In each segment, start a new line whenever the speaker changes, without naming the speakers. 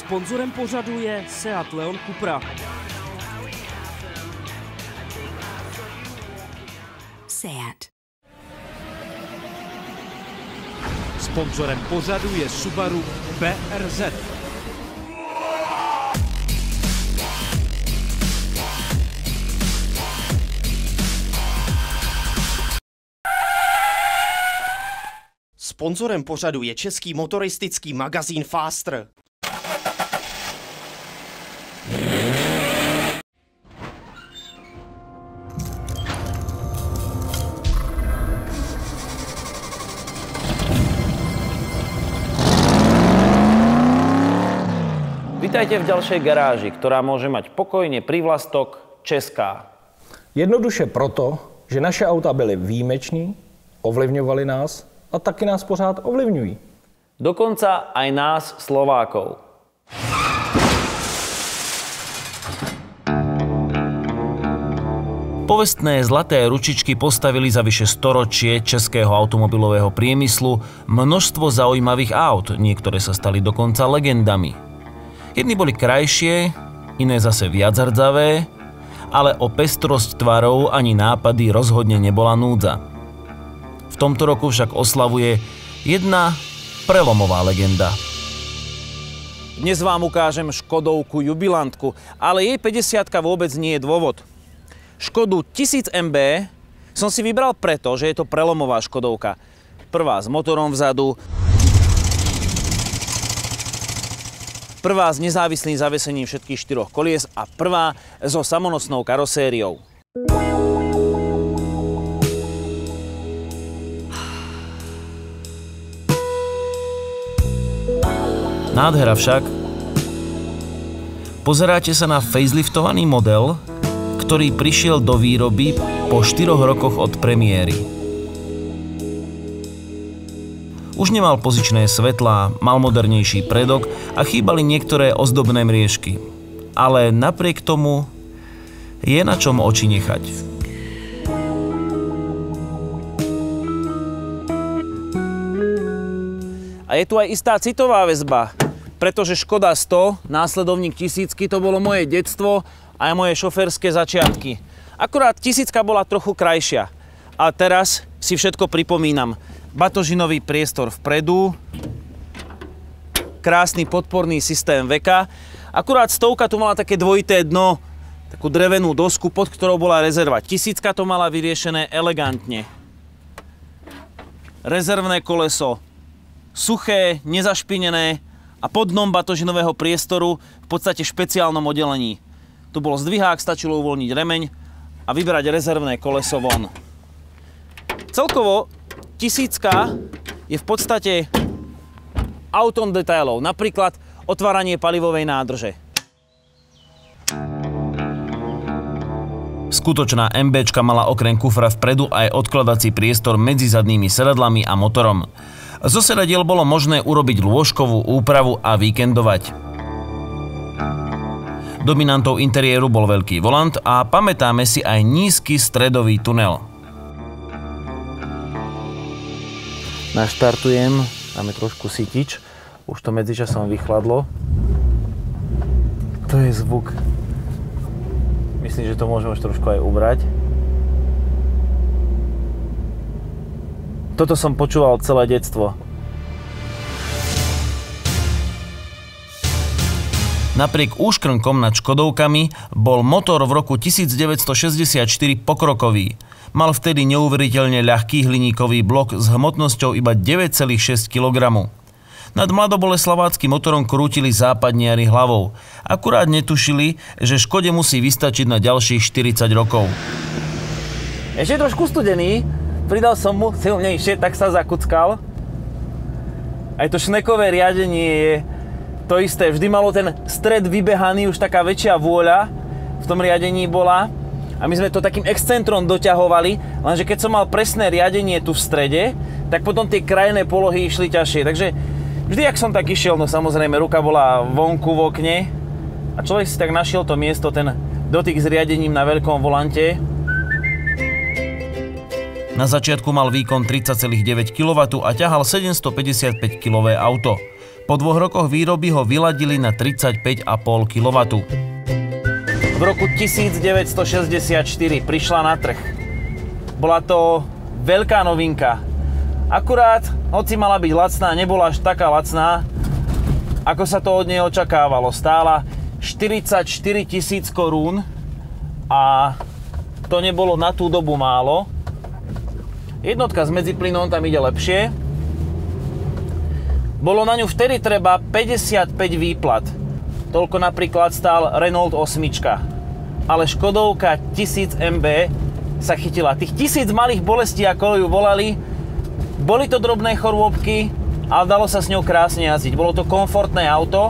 Sponzorem pořadu je Seat Leon Cupra.
Seat.
Sponzorem pořadu je Subaru BRZ.
Sponzorem pořadu je český motoristický magazín Faster.
Vítajte v ďalšej garáži, ktorá môže mať pokojne prívlastok česká.
Jednoduše proto, že naše auta byly výjimeční, ovlivňovali nás a taky nás pořád ovlivňují.
Dokonca aj nás, Slovákov. Povestné zlaté ručičky postavili za vyše storočie českého automobilového priemyslu množstvo zaujímavých aut, niektoré sa stali dokonca legendami. Jedni boli krajšie, iné zase viac hrdzavé, ale o pestrosť tvarov ani nápady rozhodne nebola núdza. V tomto roku však oslavuje jedna prelomová legenda. Dnes vám ukážem Škodovku jubilantku, ale jej 50-ka vôbec nie je dôvod. Škodu 1000 MB som si vybral preto, že je to prelomová Škodovka. Prvá s motorom vzadu, prvá s nezávislým zavesením všetkých 4 kolies a prvá so samonosnou karosériou. Nádhera však. Pozeráte sa na faceliftovaný model, ktorý prišiel do výroby po 4 rokoch od premiéry. Už nemal pozičné svetlá, mal modernejší predok a chýbali niektoré ozdobné mriežky. Ale napriek tomu je na čom oči nechať. A je tu aj istá citová väzba, pretože Škoda 100, následovník 1000-ky, to bolo moje detstvo a aj moje šoférske začiatky. Akurát 1000-ka bola trochu krajšia. A teraz si všetko pripomínam. Batožinový priestor vpredu, krásny podporný systém veka. Akurát 100-ka tu mala také dvojité dno, takú drevenú dosku, pod ktorou bola rezerva. 1000-ka to mala vyriešené elegantne. Rezervné koleso, suché, nezašpinené a pod dnom batožinového priestoru v podstate špeciálnom oddelení. Tu bol zdvihák, stačilo uvoľniť remeň a vybrať rezervné koleso von. Celkovo 1000-ka je v podstate autom detailov, napríklad otváranie palivovej nádrže. Skutočná MBčka mala okrem kufra vpredu aj odkladací priestor medzi zadnými sedadlami a motorom. Zo sedadiel bolo možné urobiť lôžkovú úpravu a víkendovať. Dominantou interiéru bol veľký volant a pamätáme si aj nízky stredový tunel. Naštartujem, dáme trošku sytič, už to medzičasom vychladlo. To je zvuk. Myslím, že to môžeme už trošku aj ubrať. Toto som počúval celé detstvo. Napriek úškrnkom nad Škodovkami bol motor v roku 1964 pokrokový. Mal vtedy neuveriteľne ľahký hliníkový blok s hmotnosťou iba 9,6 kg. Nad mladoboleslaváckym motorom krútili západniari hlavou. Akurát netušili, že Škode musí vystačiť na ďalších 40 rokov. Ešte trošku studený. Pridal som mu silnejšie, tak sa zakuckal. Aj to šnekové riadenie je to isté. Vždy malo ten stred vybehaný, už taká väčšia vôľa v tom riadení bola. A my sme to takým excentrom doťahovali, lenže keď som mal presné riadenie tu v strede, tak potom tie krajné polohy išli ťažšie. Takže vždy, ak som tak išiel, no samozrejme, ruka bola vonku v okne a človek si tak našiel to miesto, ten dotyk s riadením na veľkom volante. Na začiatku mal výkon 30,9 kW a ťahal 755 kg auto. Po 2 rokoch výroby ho vyladili na 35,5 kW. V roku 1964 prišla na trh. Bola to veľká novinka. Akurát, hoci mala byť lacná, nebola až taká lacná, ako sa to od nej očakávalo. Stála 44 000 korún a to nebolo na tú dobu málo. Jednotka s medziplynom tam ide lepšie. Bolo na ňu vtedy treba 55 výplat. Toľko napríklad stál Renault 8. Ale Škodovka 1000 MB sa chytila. Tých 1000 malých bolestí, ako ju volali, boli to drobné chorôbky, ale dalo sa s ňou krásne jazdiť. Bolo to komfortné auto.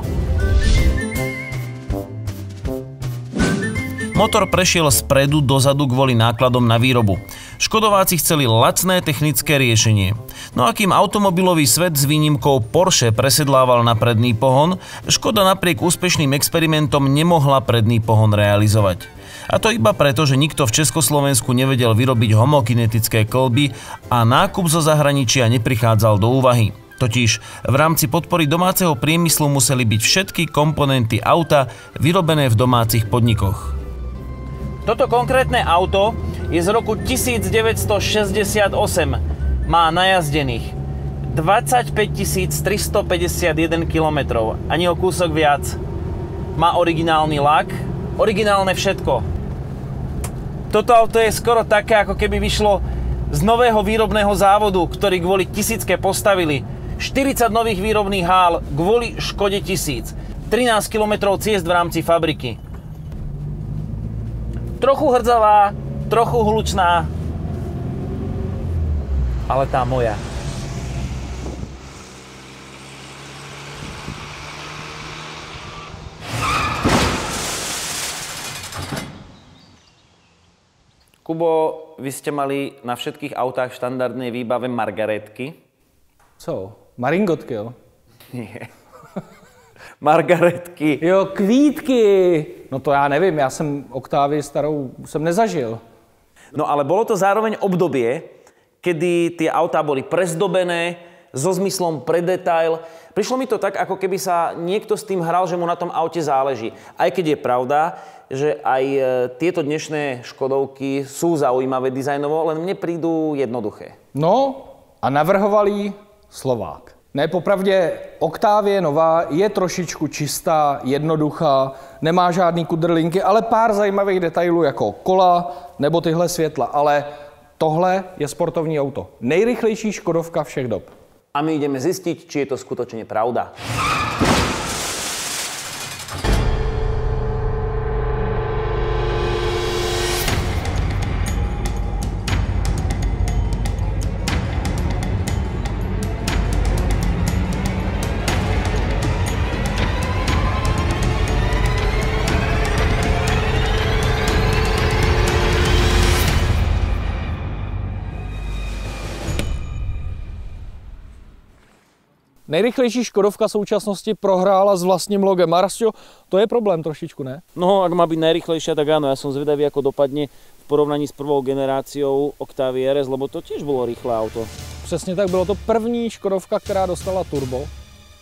Motor prešiel spredu dozadu kvôli nákladom na výrobu. Škodováci chceli lacné technické riešenie. No a kým automobilový svet s výnimkou Porsche presedlával na predný pohon, Škoda napriek úspešným experimentom nemohla predný pohon realizovať. A to iba preto, že nikto v Československu nevedel vyrobiť homokinetické kĺby a nákup zo zahraničia neprichádzal do úvahy. Totiž v rámci podpory domáceho priemyslu museli byť všetky komponenty auta vyrobené v domácich podnikoch. Toto konkrétne auto je z roku 1968. Má najazdených 25 351 km, ani o kúsok viac. Má originálny lak, originálne všetko. Toto auto je skoro také, ako keby vyšlo z nového výrobného závodu, ktorý kvôli 1000 postavili. 40 nových výrobných hál kvôli Škode 1000. 13 km ciest v rámci fabriky. Trochu hrdzavá, trochu hlučná, ale tá moja. Kubo, vy ste mali na všetkých autách v štandardnej výbave margaretky?
Co? Maringotky, jo?
Nie. Margaretky.
Jo, kvítky. No to já nevím, já jsem Octavii starou jsem nezažil.
No ale bolo to zároveň obdobie, kedy tie autá boli prezdobené, so zmyslom pre detail. Prišlo mi to tak, ako keby sa niekto s tým hral, že mu na tom aute záleží. Aj keď je pravda, že aj tieto dnešné Škodovky sú zaujímavé dizajnovo, len mne prídu jednoduché.
No a navrhoval jí Slovák. Ne, popravdě, Octavie nová je trošičku čistá, jednoduchá, nemá žádný kudrlinky, ale pár zajímavých detailů jako kola nebo tyhle světla. Ale tohle je sportovní auto. Nejrychlejší Škodovka všech dob.
A my ideme zistiť, či je to skutočne pravda.
Nejrychlejší Škodovka současnosti prohrála s vlastním logem. Marcio, to je problém trošičku, ne?
No, ak má byť najrychlejšia, tak áno. Ja som zvedavý, ako dopadne v porovnaní s prvou generáciou Octavie RS, lebo to tiež bolo rýchle auto.
Přesně tak, bylo to první Škodovka, která dostala turbo.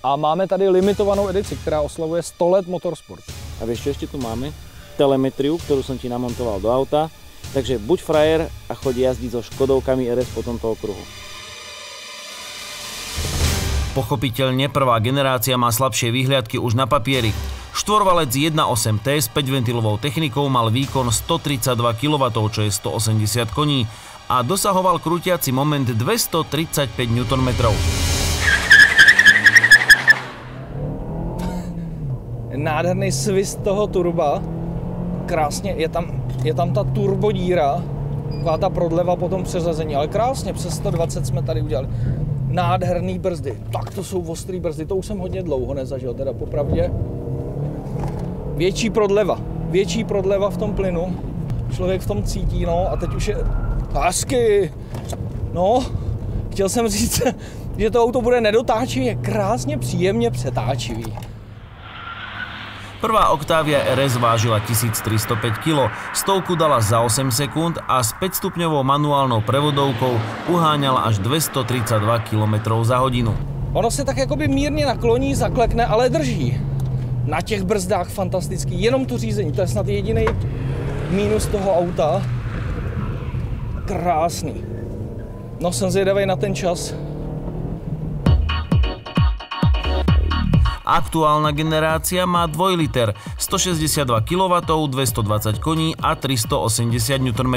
A máme tady limitovanou edici, která oslavuje 100 let motorsport.
A vieš, čo ešte tu máme? Telemetriu, ktorú som ti namontoval do auta. Takže buď frajer a choď jazdiť so Škodovkami RS po tomto okruhu. Pochopiteľne prvá generácia má slabšie výhliadky už na papieri. Štvorvalec 1.8T s 5-ventilovou technikou mal výkon 132 kW, čo je 180 koní a dosahoval krútiaci moment 235 Nm.
Nádherný svist toho turba. Krásně, je tam ta turbodíra, taková ta prodleva po tom přeřazení, ale krásně, přes 120 jsme tady udělali. Nádherný brzdy. Tak to jsou ostrý brzdy, to už jsem hodně dlouho nezažil, teda popravdě. Větší prodleva v tom plynu. Člověk v tom cítí, no a teď už je hezky. No, chtěl jsem říct, že to auto bude nedotáčivý, je krásně příjemně přetáčivý.
Prvá Octavia RS vážila 1305 kg, stovku dala za 8 sekúnd a s 5-stupňovou manuálnou prevodovkou uháňala až 232 km za hodinu.
Ono se tak jakoby mírně nakloní, zaklekne, ale drží. Na těch brzdách fantastický, jenom to řízení, to je snad jediný mínus toho auta. Krásný. No jsem zvědavý na ten čas.
Aktuálna generácia má 2 liter, 162 kW, 220 koní a 380 Nm.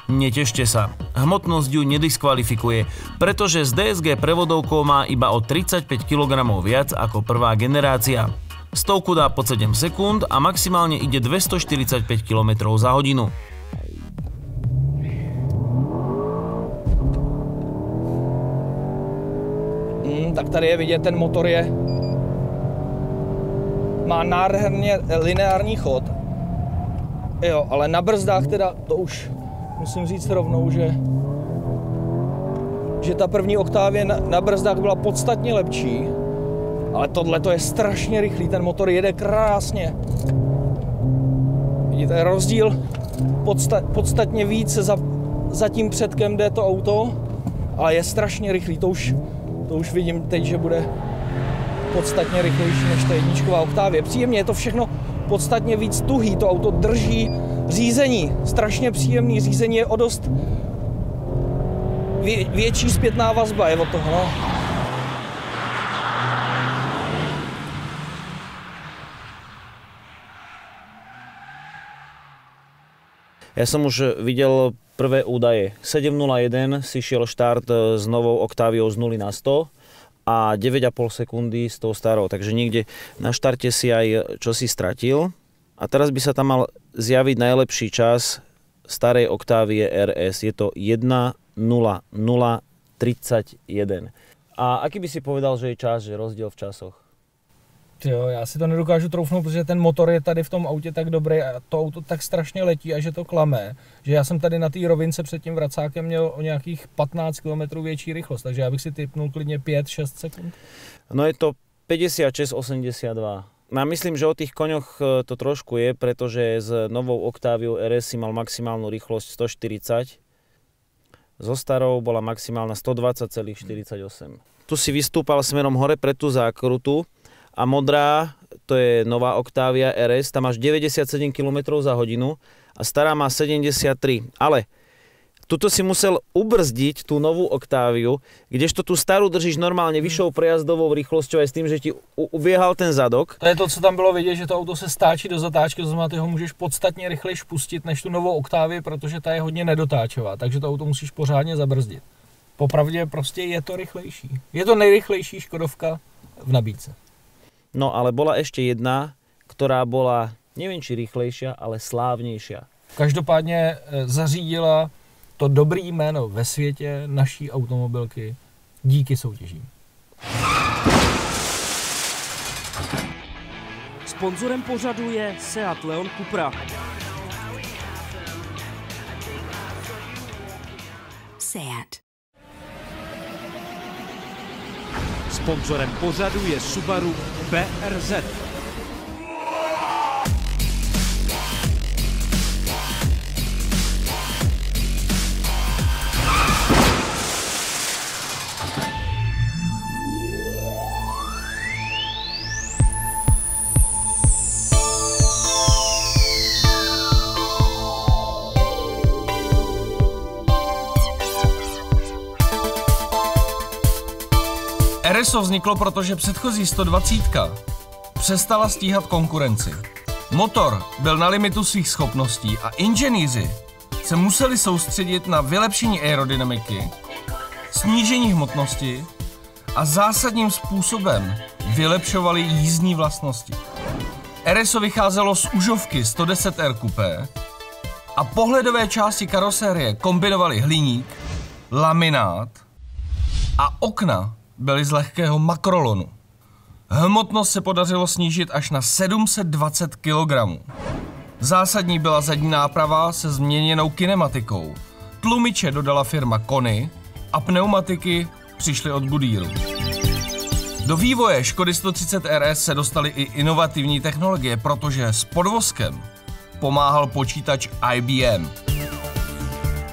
Netešte sa, hmotnosť ju nediskvalifikuje, pretože s DSG prevodovkou má iba o 35 kg viac ako prvá generácia. Stovku dá pod 7 sekúnd a maximálne ide 245 km za hodinu.
Tak tady je vidět, ten motor má nádherně lineární chod. Jo, ale na brzdách teda, to už musím říct rovnou, že ta první Octavia na brzdách byla podstatně lepší, ale tohle to je strašně rychlý, ten motor jede krásně. Vidíte, rozdíl podstatně víc za tím předkem jde to auto, ale je strašně rychlý, to už vidím teď, že bude podstatně rychlejší než ta jedničková Octavia. Příjemně je to všechno podstatně víc tuhý, to auto drží řízení, strašně příjemný řízení, je o dost větší zpětná vazba je od toho. No.
Ja som už videl prvé údaje. 7.01 si šiel štart s novou Octaviou z 0 na 100 a 9,5 sekundy s tou starou. Takže niekde na štarte si aj čosi stratil. A teraz by sa tam mal zjaviť najlepší čas starej Octavie RS. Je to 1.00.31. A aký by si povedal, že je čas, že rozdiel v časoch?
Jo, já si to nedokážu troufnout, protože ten motor je tady v tom autě tak dobrý a to auto tak strašně letí a že to klame, že já jsem tady na té rovince před tím vracákem měl o nějakých 15 km větší rychlost, takže já bych si tipnul klidně 5-6 sekund.
No je to 56,82. No myslím, že o tých koňoch to trošku je, pretože s novou Octaviou RS si mal maximálnu rýchlosť 140. So starou bola maximálna 120,48. Tu si vystúpal smerom hore pre tú zákrutu. A modrá, to je nová Octavia RS, tam máš 97 km za hodinu a stará má 73. Ale tuto si musel ubrzdiť tú novú Octaviu, kdežto tú starú držíš normálne vyššou prejazdovou rýchlosťou aj s tým, že ti ubiehal ten zadok.
To je to, co tam bylo vidět, že to auto se stáčí do zatáčky, to znamená, ty ho můžeš podstatně rychleji pustit než tu novou Octavii, protože ta je hodně nedotáčová, takže to auto musíš pořádně zabrzdit. Popravdě prostě je to rychlejší. Je to nejrychlejší Škodovka v nabídce.
No ale bola ešte jedna, ktorá bola, neviem či rýchlejšia, ale slávnejšia.
Každopádně zařídila to dobrý jméno ve světě naší automobilky díky soutěžím.
Sponzorem pořadu je Seat Leon Cupra.
Seat.
Sponzorem pořadu je Subaru BRZ.
RSO vzniklo, protože předchozí 120 přestala stíhat konkurenci. Motor byl na limitu svých schopností a inženýři se museli soustředit na vylepšení aerodynamiky, snížení hmotnosti a zásadním způsobem vylepšovali jízdní vlastnosti. RSO vycházelo z užovky 110R Coupé a pohledové části karosérie kombinovaly hliník, laminát a okna byly z lehkého makrolonu. Hmotnost se podařilo snížit až na 720 kg. Zásadní byla zadní náprava se změněnou kinematikou. Tlumiče dodala firma Kony a pneumatiky přišly od Goodyearu. Do vývoje Škody 130 RS se dostaly i inovativní technologie, protože s podvozkem pomáhal počítač IBM.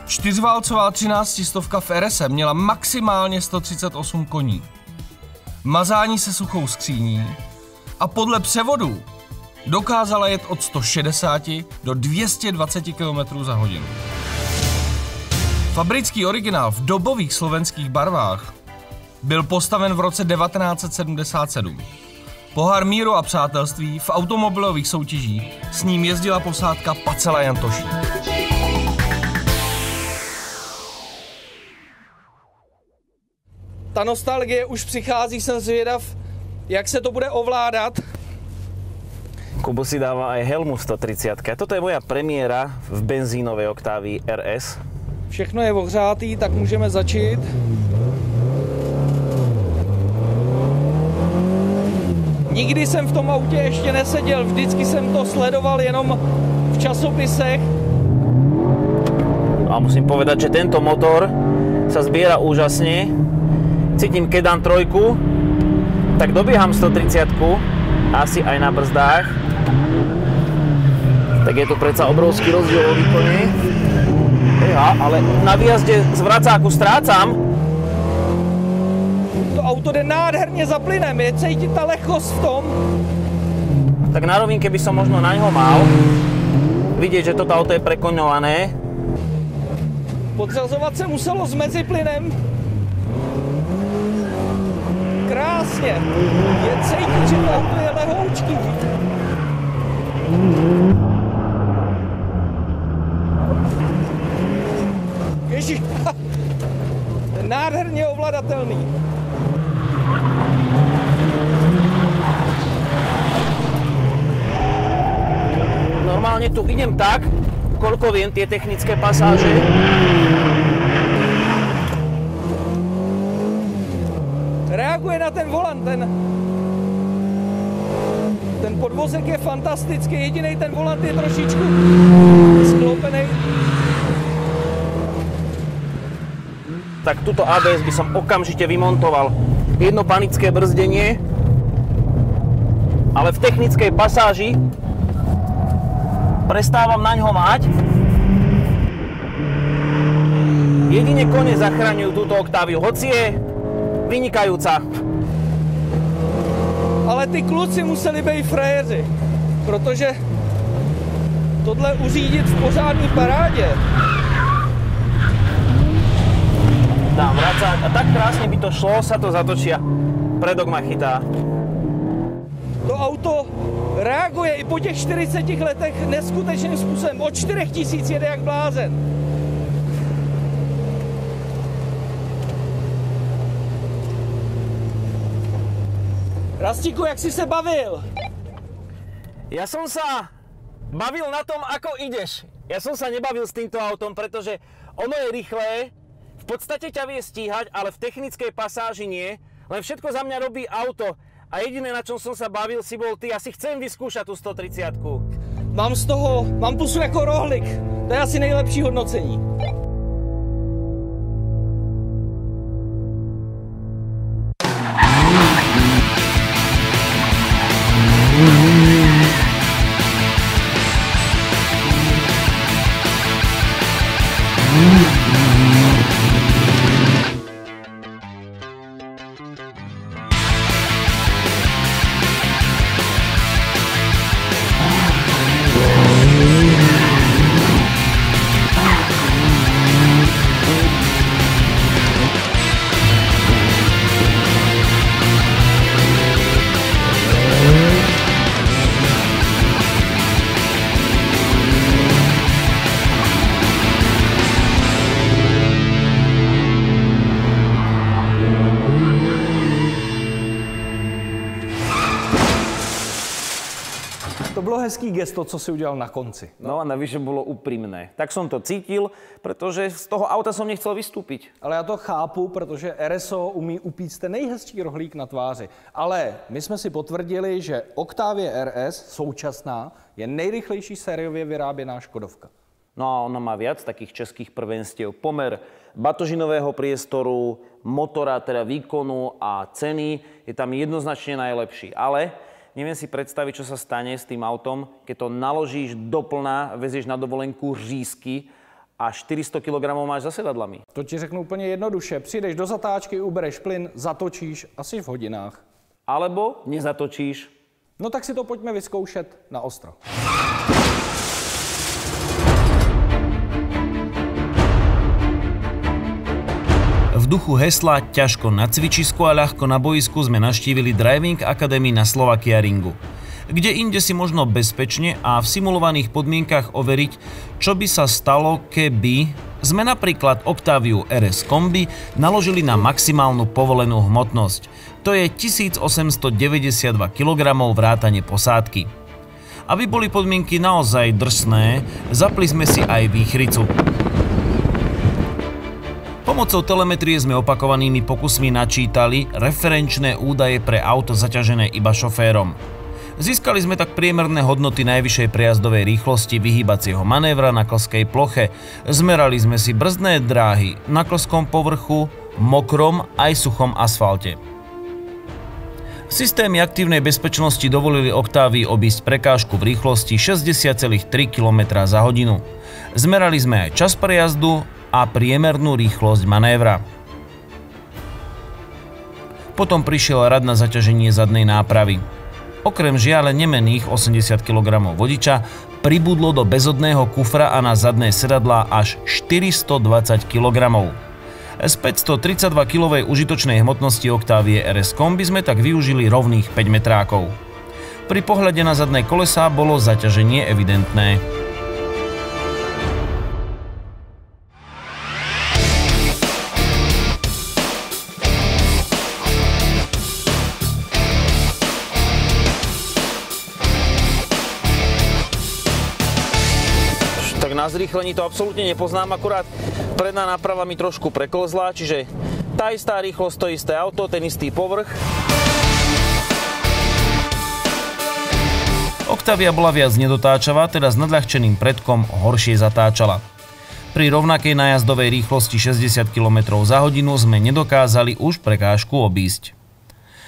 Čtyřválcová 13 stovka v RS měla maximálně 138 koní. mazání se suchou skříní a podle převodu dokázala jet od 160 do 220 km za hodinu. Fabrický originál v dobových slovenských barvách byl postaven v roce 1977. Pohár míru a přátelství v automobilových soutěžích s ním jezdila posádka Pacela Jantoší. Ta nostalgie už přichází, jsem zvědav, jak se to bude ovládat.
Kubo si dáva aj helmu 130. Toto je moja premiéra v benzínovej Octavii RS.
Všechno je ohřátý, tak můžeme začít. Nikdy jsem v tom autě ještě neseděl, vždycky jsem to sledoval jenom v časopisech.
A musím povedať, že tento motor sa zbiera úžasne. Cítim, keď dám trojku, tak dobieham 130, asi aj na brzdách. Tak je to predsa obrovský rozdiel o výkone. Ale na výjazde z vracáku strácam.
To auto jde nádherně za plynem, je cítit ta lehkost v tom.
Tak na rovinke by som možno na ňo mal vidieť, že toto auto je prekoňované.
Podřazovat se muselo s meziplynem. Krásně. Je cítit, že to auto je lehoučký. Ježíš, nádherně ovladatelný.
Normálne tu idem tak, koľko viem tie technické pasáže.
Reaguje na ten volant, ten podvozek je fantastický, jedinej ten volant je trošičku sklopený.
Tak tuto ABS by som okamžite vymontoval. Jedno panické brzdenie, ale v technickej pasáži prestávam na ňo mať. Jedine kone zachraňujú túto Octaviu, hoci je vynikajúca.
Ale ty kluci museli být frajeři, protože tohle uřídit v pořádný parádě.
Dám vracák a tak krásne by to šlo, sa to zatočia. Predok ma chytá.
To auto reaguje i po těch 40 letech neskutečným způsobem. Od 4000 jede jak blázen. Rastíku, jak jsi se bavil?
Ja som sa bavil na tom, ako ideš. Ja som sa nebavil s týmto autom, pretože ono je rýchlé, v podstate ťa vie stíhať, ale v technickej pasáži nie. Len všetko za mňa robí auto. A jediné, na čom som sa bavil, si bol ty. Asi chcem vyskúšať tú 130.
Mám pusu jako rohlik. To je asi nejlepší hodnocení. To bylo hezký gesto, co si udělal na konci.
No a navyše bolo úprimné. Tak som to cítil, pretože z toho auta som nechcel vystúpiť.
Ale já to chápu, protože RSO umí upíct ten nejhezčí rohlík na tváři. Ale my jsme si potvrdili, že Octavia RS, současná, je nejrychlejší sériově vyráběná Škodovka.
No a ona má viac takých českých prvenstiev. Pomer batožinového priestoru, motora, teda výkonu a ceny je tam jednoznačne najlepší. Ale neviem si predstaviť, čo sa stane s tým autom, keď to naložíš doplna, vezieš na dovolenku řízky a 400 kg máš za sedadlami.
To ti řeknu úplně jednoduše. Přijdeš do zatáčky, ubereš plyn, zatočíš a jsi v hodinách.
Alebo nezatočíš.
No tak si to pojďme vyzkoušet na ostro.
V duchu hesla ťažko na cvičisku a ľahko na boisku sme navštívili Driving Academy na Slovakia Ringu. Kde inde si možno bezpečne a v simulovaných podmienkach overiť, čo by sa stalo, keby sme napríklad Octaviu RS Kombi naložili na maximálnu povolenú hmotnosť. To je 1892 kg vrátane posádky. Aby boli podmienky naozaj drsné, zapli sme si aj výchricu. Pomocou telemetrie sme opakovanými pokusmi načítali referenčné údaje pre auto zaťažené iba šoférom. Získali sme tak priemerné hodnoty najvyššej prejazdovej rýchlosti vyhýbacieho manévra na klskej ploche. Zmerali sme si brzdné dráhy na klskom povrchu, mokrom aj suchom asfalte. Systémy aktívnej bezpečnosti dovolili Octavii obísť prekážku v rýchlosti 60,3 km za hodinu. Zmerali sme aj čas prejazdu a priemernú rýchlosť manévra. Potom prišiel rad na zaťaženie zadnej nápravy. Okrem žiaľ nemenných 80 kg vodiča pribudlo do bezodného kufra a na zadné sedadlá až 420 kg. Z 532-kilovej užitočnej hmotnosti Octavie RS Kombi sme tak využili rovných 5 metrákov. Pri pohľade na zadné kolesá bolo zaťaženie evidentné. Na zrýchlení to absolútne nepoznám, akurát predná náprava mi trošku preklzla, čiže tá istá rýchlosť, to isté auto, ten istý povrch. Octavia bola viac nedotáčavá, teda s nadľahčeným predkom horšie zatáčala. Pri rovnakej nájazdovej rýchlosti 60 km za hodinu sme nedokázali už prekážku obísť.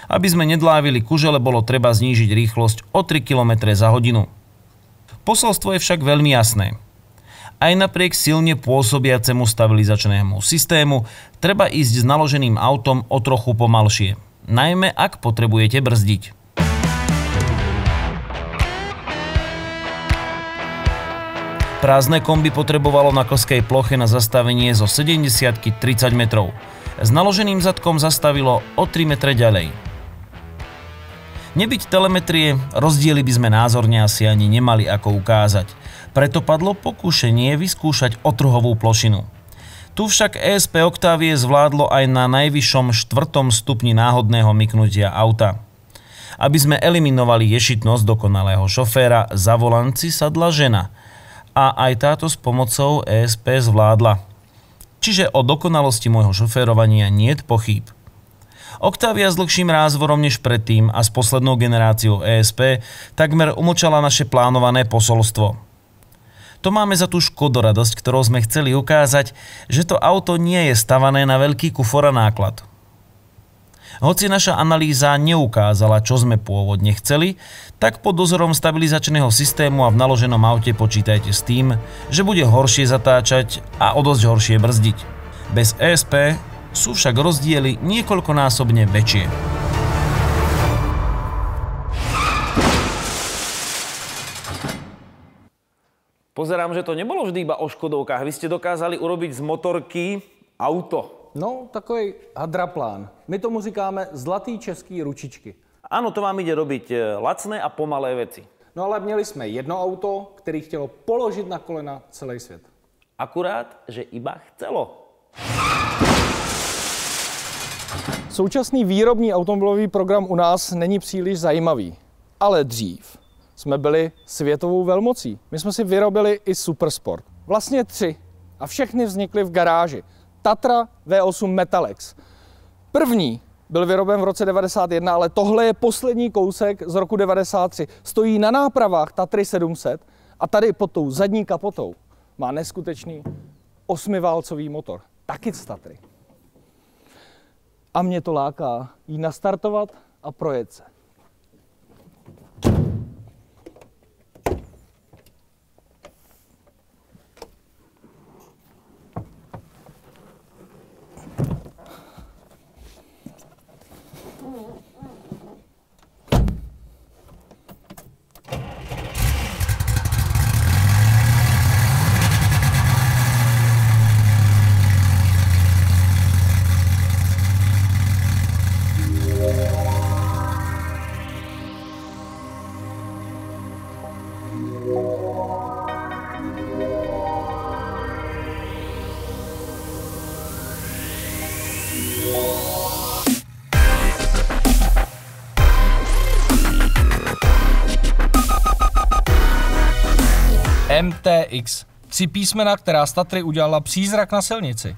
Aby sme nedlávili kužele, bolo treba znížiť rýchlosť o 3 km za hodinu. Posolstvo je však veľmi jasné. Aj napriek silne pôsobiacemu stabilizačnému systému treba ísť s naloženým autom o trochu pomalšie, najmä ak potrebujete brzdiť. Prázdne kombi potrebovalo na klskej ploche na zastavenie zo 70-ky 30 metrov. S naloženým zadkom zastavilo o 3 metre ďalej. Nebyť telemetrie, rozdiely by sme názorne asi ani nemali ako ukázať. Preto padlo pokúšanie vyskúšať otruhovú plošinu. Tu však ESP Octavie zvládlo aj na najvyššom 4. stupni náhodného myknutia auta. Aby sme eliminovali ješitnosť dokonalého šoféra, za volant si sadla žena. A aj táto s pomocou ESP zvládla. Čiže o dokonalosti môjho šoférovania niet pochýb. Octavia s dlhším rázvorom než predtým a s poslednou generáciou ESP takmer umlčala naše plánované posolstvo. To máme za tú škodoradosť, ktorou sme chceli ukázať, že to auto nie je stavané na veľký kufor a náklad. Hoci naša analýza neukázala, čo sme pôvodne chceli, tak pod dozorom stabilizačného systému a v naloženom aute počítajte s tým, že bude horšie zatáčať a o dosť horšie brzdiť. Bez ESP sú však rozdiely niekoľkonásobne väčšie. Pozerám, že to nebolo vždy iba o Škodovkách. Vy ste dokázali urobiť z motorky auto.
No, takový hadraplán. My tomu říkáme zlatý český ručičky.
Áno, to vám ide robiť lacné a pomalé veci.
No ale měli jsme jedno auto, který chtělo položit na kolena celý svět.
Akurát, že iba chcelo.
Současný výrobní automobilový program u nás není příliš zajímavý, ale dřív jsme byli světovou velmocí. My jsme si vyrobili i Supersport. Vlastně 3. A všechny vznikly v garáži. Tatra V8 Metalex. První byl vyroben v roce 91, ale tohle je poslední kousek z roku 93. Stojí na nápravách Tatry 700 a tady pod tou zadní kapotou má neskutečný 8válcový motor. Taky z Tatry. A mě to láká jí nastartovat a projet se. MTX. 3 písmena, která z Tatry udělala přízrak na silnici.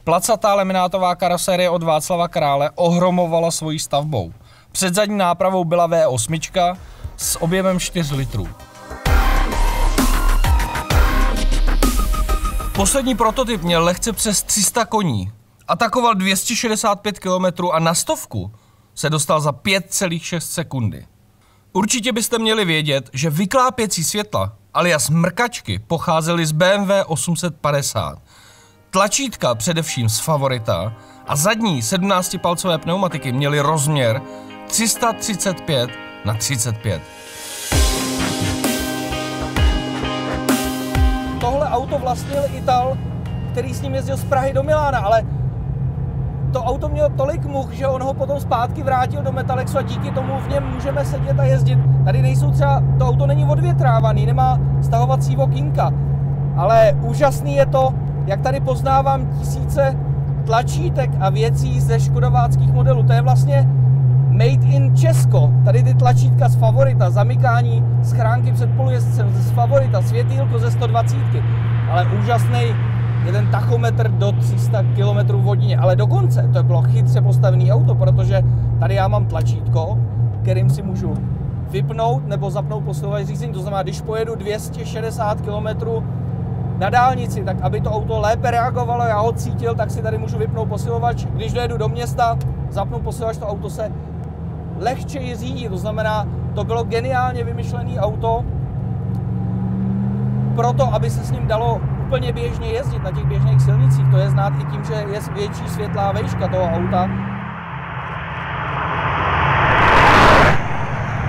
Placatá laminátová karosérie od Václava Krále ohromovala svojí stavbou. Před zadní nápravou byla V8 s objemem 4 litrů. Poslední prototyp měl lehce přes 300 koní. Atakoval 265 km a na 100 se dostal za 5,6 sekundy. Určitě byste měli vědět, že vyklápěcí světla alias mrkačky pocházely z BMW 850. Tlačítka především z Favorita a zadní 17-palcové pneumatiky měly rozměr 335x35. Tohle auto vlastnil Ital, který s ním jezdil z Prahy do Milána, ale to auto mělo tolik much, že on ho potom zpátky vrátil do Metalexu a díky tomu v něm můžeme sedět a jezdit. Tady nejsou třeba, to auto není odvětrávaný, nemá stahovací okýnka, ale úžasný je to, jak tady poznávám tisíce tlačítek a věcí ze škodováckých modelů. To je vlastně made in Česko. Tady ty tlačítka z Favorita, zamykání schránky před polujezdcem z Favorita, světýlko ze 120, ale úžasný jeden tachometr do 300 km v hodině. Ale dokonce to bylo chytře postavený auto, protože tady já mám tlačítko, kterým si můžu vypnout nebo zapnout posilovač řízení. To znamená, když pojedu 260 km na dálnici, tak aby to auto lépe reagovalo, já ho cítil, tak si tady můžu vypnout posilovač. Když dojedu do města, zapnu posilovač, to auto se lehčeji řídí. To znamená, to bylo geniálně vymyšlené auto proto, aby se s ním dalo úplně běžně jezdit na těch běžných silnicích. To je znát i tím, že je větší světlá vejška toho auta.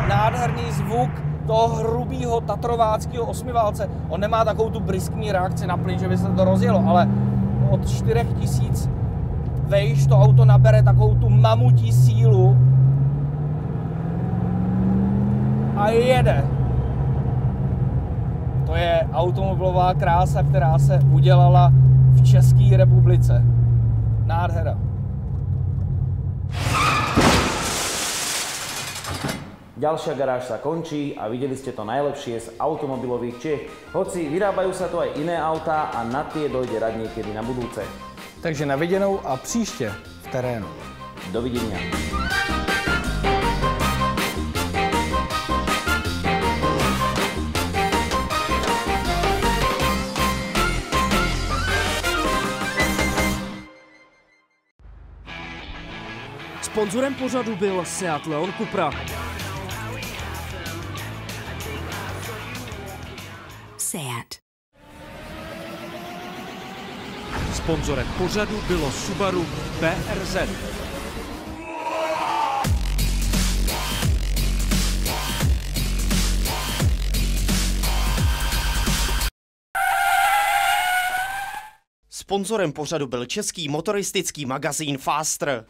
Nádherný zvuk toho hrubého tatrováckého osmiválce. On nemá takovou tu briskní reakci na plyn, že by se to rozjelo, ale od 4000 vejš to auto nabere takovou tu mamutí sílu a jede. To je automobilová krása, která se udělala v České republice. Nádhera.
Ďalšia garáž sa končí a videli ste to najlepšie z automobilových Čech. Hoci vyrábajú sa tu aj iné autá a na tie dojde rad niekedy na budúce.
Takže na viděnou a příště v terénu.
Dovidenia.
Sponzorem pořadu byl Seat Leon Cupra.
Seat.
Sponzorem pořadu bylo Subaru BRZ.
Sponzorem pořadu byl český motoristický magazín Faster.